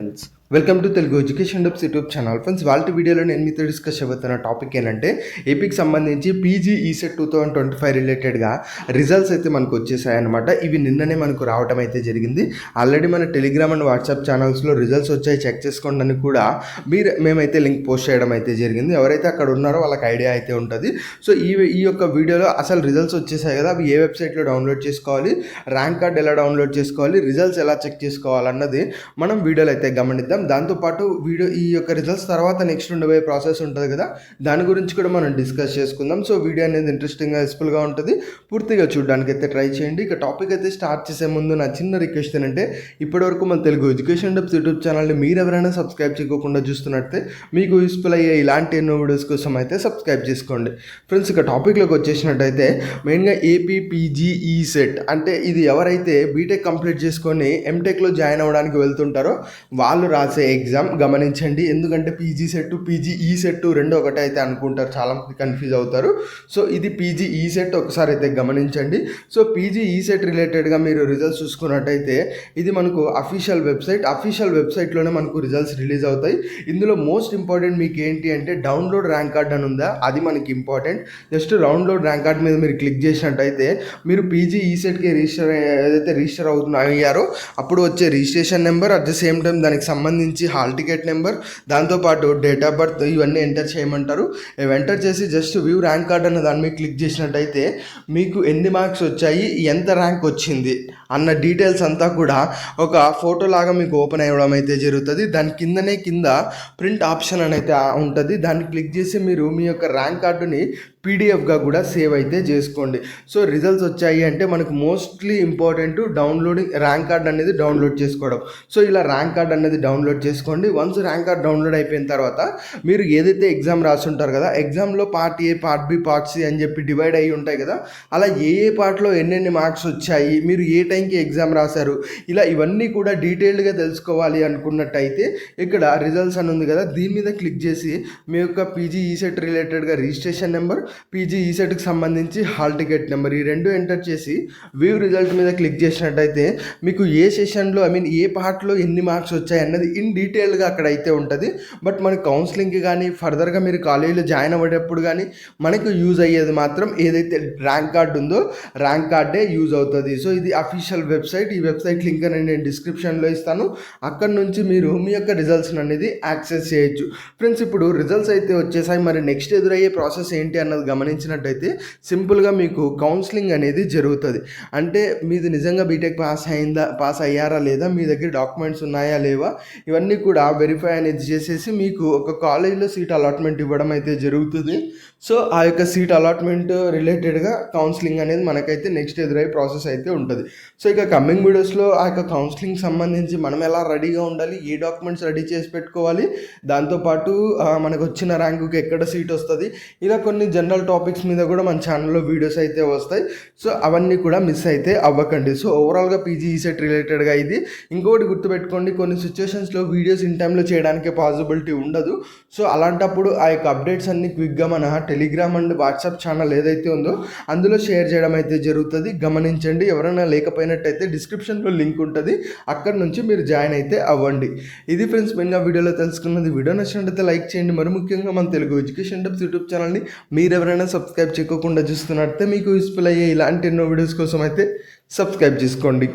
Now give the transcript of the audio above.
Friends welcome to Telugu education dubs YouTube channel. Friends వాళ్ళ వీడియోలో నేను మీతో డిస్కస్ చేయబోతున్న టాపిక్ ఏంటంటే ఏపీకి సంబంధించి పీజీ ఈసెట్ 2025 రిలేటెడ్గా రిజల్ట్స్ అయితే మనకు వచ్చేసాయి అనమాట. ఇవి నిన్ననే మనకు రావడం అయితే జరిగింది. ఆల్రెడీ మన టెలిగ్రామ్ అండ్ వాట్సాప్ ఛానల్స్లో రిజల్ట్స్ వచ్చాయి, చెక్ చేసుకోండి అని కూడా మేమైతే లింక్ పోస్ట్ చేయడం అయితే జరిగింది. ఎవరైతే అక్కడ ఉన్నారో వాళ్ళకి ఐడియా అయితే ఉంటుంది. సో ఈ యొక్క వీడియోలో అసలు రిజల్ట్స్ వచ్చేసాయి కదా, అవి ఏ వెబ్సైట్లో డౌన్లోడ్ చేసుకోవాలి, ర్యాంక్ కార్డ్ ఎలా డౌన్లోడ్ చేసుకోవాలి, రిజల్ట్స్ ఎలా చెక్ చేసుకోవాలన్నది మనం వీడియోలో అయితే గమనిద్దాం. దాంతోపాటు ఈ యొక్క రిజల్ట్స్ తర్వాత నెక్స్ట్ ఉండబోయే ప్రాసెస్ ఉంటుంది కదా, దాని గురించి కూడా మనం డిస్కస్ చేసుకుందాం. సో వీడియో అనేది ఇంట్రెస్టింగ్గా యూస్ఫుల్గా ఉంటుంది, పూర్తిగా చూడడానికి అయితే ట్రై చేయండి. ఇక టాపిక్ అయితే స్టార్ట్ చేసే ముందు నా చిన్న రిక్వెస్ట్ ఏంటంటే, ఇప్పటివరకు మన తెలుగు ఎడ్యుకేషన్ డబ్స్ యూట్యూబ్ ఛానల్ని మీరు ఎవరైనా సబ్స్క్రైబ్ చేయకుండా చూస్తున్నట్టే మీకు యూస్ఫుల్ అయ్యే ఇలాంటి ఎన్నో వీడియోస్ కోసం అయితే సబ్స్క్రైబ్ చేసుకోండి. ఫ్రెండ్స్ ఇక టాపిక్లోకి వచ్చేసినట్టయితే మెయిన్గా ఏపీ పీజీ ఈసెట్ అంటే ఇది ఎవరైతే బీటెక్ కంప్లీట్ చేసుకొని ఎంటెక్లో జాయిన్ అవ్వడానికి వెళ్తుంటారో వాళ్ళు రాసే ఎగ్జామ్ గమనించండి. ఎందుకంటే పీజీ సెట్ పీజీ ఈ సెట్ రెండు ఒకటే అయితే అనుకుంటారు, చాలామంది కన్ఫ్యూజ్ అవుతారు. సో ఇది పీజీ ఈ సెట్ ఒకసారి అయితే గమనించండి. సో పీజీ ఈ సెట్ రిలేటెడ్గా మీరు రిజల్ట్స్ చూసుకున్నట్టయితే ఇది మనకు అఫీషియల్ వెబ్సైట్లోనే మనకు రిజల్ట్స్ రిలీజ్ అవుతాయి. ఇందులో మోస్ట్ ఇంపార్టెంట్ మీకు ఏంటి అంటే డౌన్లోడ్ ర్యాంక్ కార్డ్ అని ఉందా, అది మనకి important. Just download rank card మీద మీరు క్లిక్ చేసినట్టయితే మీరు పీజీ ఈ సెట్కి రిజిస్టర్ అయ్యారో అప్పుడు వచ్చే registration number, at the same time దానికి సంబంధించి హాల్ టికెట్ నెంబర్, దాంతోపాటు డేట్ ఆఫ్ బర్త్ ఇవన్నీ ఎంటర్ చేయమంటారు. ఇవి ఎంటర్ చేసి జస్ట్ వ్యూ ర్యాంక్ కార్డ్ అన్న దాని మీద క్లిక్ చేసినట్టయితే మీకు ఎన్ని మార్క్స్ వచ్చాయి, ఎంత ర్యాంక్ వచ్చింది అన్న డీటెయిల్స్ అంతా కూడా ఒక ఫోటో లాగా మీకు ఓపెన్ అవ్వడం అయితే జరుగుతుంది. దాని కింద ప్రింట్ ఆప్షన్ అని అయితే ఉంటుంది. దాన్ని క్లిక్ చేసి మీరు మీ యొక్క ర్యాంక్ కార్డుని పీడిఎఫ్గా కూడా సేవ్ అయితే చేసుకోండి. సో రిజల్ట్స్ వచ్చాయి అంటే మనకు mostly important downloading rank card అనేది డౌన్లోడ్ చేసుకోవడం. సో ఇలా ర్యాంక్ కార్డ్ అనేది డౌన్లోడ్ చేసుకోండి. వన్స్ ర్యాంక్ కార్డ్ డౌన్లోడ్ అయిపోయిన తర్వాత మీరు ఏదైతే ఎగ్జామ్ రాస్తుంటారు కదా, ఎగ్జామ్లో part A, part B, part C అని చెప్పి డివైడ్ అయ్యి ఉంటాయి కదా, అలా ఏ పార్ట్లో ఎన్నెన్ని మార్క్స్ వచ్చాయి, మీరు ఏ టైంకి ఎగ్జామ్ రాశారు, ఇలా ఇవన్నీ కూడా డీటెయిల్డ్గా తెలుసుకోవాలి అనుకున్నట్టయితే ఇక్కడ రిజల్ట్స్ అని ఉంది కదా, దీని మీద క్లిక్ చేసి మీ యొక్క పీజీ ఈసెట్ రిలేటెడ్గా రిజిస్ట్రేషన్ నెంబర్, పీజీ ఈసెట్కి సంబంధించి హాల్ టికెట్ నెంబర్ ఈ రెండు ఎంటర్ చేసి వ్యూ రిజల్ట్ మీద క్లిక్ చేసినట్టయితే మీకు ఏ సెషన్లో ఏ పార్ట్లో ఎన్ని మార్క్స్ వచ్చాయి అన్నది ఇన్ డీటెయిల్గా అక్కడ అయితే ఉంటుంది. బట్ మనకి కౌన్సిలింగ్కి కానీ ఫర్దర్గా మీరు కాలేజీలో జాయిన్ అవ్వేటప్పుడు కానీ మనకు యూజ్ అయ్యేది మాత్రం ఏదైతే ర్యాంక్ కార్డ్ ఉందో ర్యాంక్ కార్డే యూజ్ అవుతుంది. సో ఇది అఫీషియల్ వెబ్సైట్. ఈ వెబ్సైట్ లింక్ అనేది నేను డిస్క్రిప్షన్లో ఇస్తాను. అక్కడ నుంచి మీరు మీ యొక్క రిజల్ట్స్ అనేది యాక్సెస్ చేయొచ్చు. ఫ్రెండ్స్ ఇప్పుడు రిజల్ట్స్ అయితే వచ్చేసాయి. మరి నెక్స్ట్ ఎదురయ్యే ప్రాసెస్ ఏంటి అన్నది గమనించినట్టయితే సింపుల్గా మీకు కౌన్సిలింగ్ అనేది జరుగుతుంది. అంటే మీది నిజంగా బీటెక్ పాస్ అయ్యారా లేదా, మీ దగ్గర డాక్యుమెంట్స్ ఉన్నాయా లేవా, ఇవన్నీ కూడా వెరిఫై అనేది చేసేసి మీకు ఒక కాలేజీలో సీట్ అలాట్మెంట్ ఇవ్వడం అయితే జరుగుతుంది. సో ఆ యొక్క సీట్ అలాట్మెంట్ రిలేటెడ్గా కౌన్సిలింగ్ అనేది మనకైతే నెక్స్ట్ ఎదురయ్యే ప్రాసెస్ అయితే ఉంటుంది. సో ఇక కమింగ్ వీడియోస్లో ఆ యొక్క కౌన్సిలింగ్ సంబంధించి మనం ఎలా రెడీగా ఉండాలి, ఏ డాక్యుమెంట్స్ రెడీ చేసి పెట్టుకోవాలి, దాంతోపాటు మనకు వచ్చిన ర్యాంకుకి ఎక్కడ సీట్ వస్తుంది, ఇలా కొన్ని జనరల్ టాపిక్స్ మీద కూడా మన ఛానల్లో వీడియోస్ అయితే వస్తాయి. సో అవన్నీ కూడా మిస్ అయితే అవ్వకండి. సో ఓవరాల్గా పీజీ ఈసెట్ రిలేటెడ్గా ఇది. ఇంకొకటి గుర్తుపెట్టుకోండి, కొన్ని సిచ్యువేషన్స్లో వీడియోస్ ఇన్ టైంలో చేయడానికి పాసిబిలిటీ ఉండదు. సో అలాంటప్పుడు ఆ యొక్క అప్డేట్స్ అన్ని క్విక్గా మన టెలిగ్రామ్ అండ్ వాట్సాప్ ఛానల్ ఏదైతే ఉందో అందులో షేర్ చేయడం అయితే జరుగుతుంది. గమనించండి. ఎవరైనా లేకపోయినట్టయితే డిస్క్రిప్షన్లో లింక్ ఉంటుంది, అక్కడ నుంచి మీరు జాయిన్ అయితే అవ్వండి. ఇది ఫ్రెండ్స్ మెయిన్గా వీడియోలో తెలుసుకున్నది. వీడియో నచ్చినట్టయితే లైక్ చేయండి. మరి ముఖ్యంగా మన తెలుగు ఎడ్యుకేషన్ డబ్స్ యూట్యూబ్ ఛానల్ని మీరు ఎవరైనా సబ్స్క్రైబ్ చేయకుండా చూస్తున్నట్టే మీకు యూస్ఫుల్ అయ్యే ఇలాంటి ఎన్నో వీడియోస్ కోసం అయితే సబ్స్క్రైబ్ చేసుకోండి.